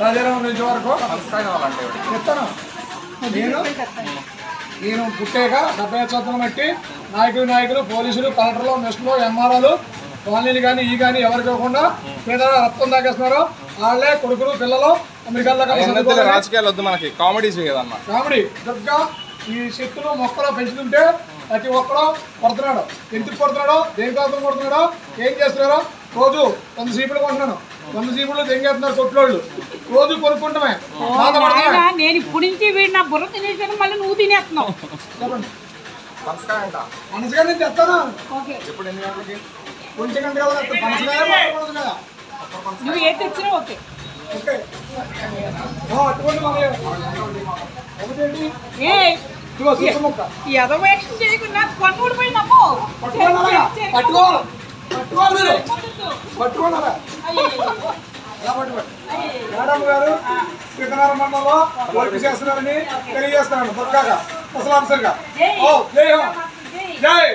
రాజారాం నుంచి వరకు చెప్తాను. నేను పుట్టాక 75 బట్టి నాయకులు పోలీసులు కలెక్టర్లు మిషన్లు ఎంఆర్ఓలు కాలనీలు కానీ ఈ కానీ ఎవరికి ఇవ్వకుండా పేద రక్తం తాగేస్తున్నారు. వాళ్ళే కొడుకులు పిల్లలు అమెరికాలో రాజకీయాలు వద్దు మనకి కామెడీ దుర్గా ఈ చెట్టులు మొక్కలు పెంచుతుంటే ప్రతి ఒక్కడో కొడుతున్నాడు. ఎందుకు కొడుతున్నాడో దేనికోసం కొడుతున్నాడో ఏం చేస్తున్నారో రోజు 100 జీపులు కొంటున్నాను. 100 జీపులు తెంగేస్తున్నారు కొట్లోళ్ళు. రోజు కొనుక్కుంటామే. నేను ఇప్పుడు నుంచి వీడు నా బుర్ర తినేసాను, మళ్ళీ నువ్వు తినేస్తున్నావు. చెప్పండి. మనసుగా నేను తెస్తాను. కొంచెం గంట కదా నువ్వు ఏ తెచ్చినా ఓకే. ఎదవ యాక్షన్ చేయకుండా కొనుగోడు పోయినమ్మో మేడం గారు శ్రీకనారాయణ మండలంలో వర్క్ చేస్తున్నారని తెలియజేస్తున్నాను. దుర్గాగా ముసలాఫీసర్గా. జై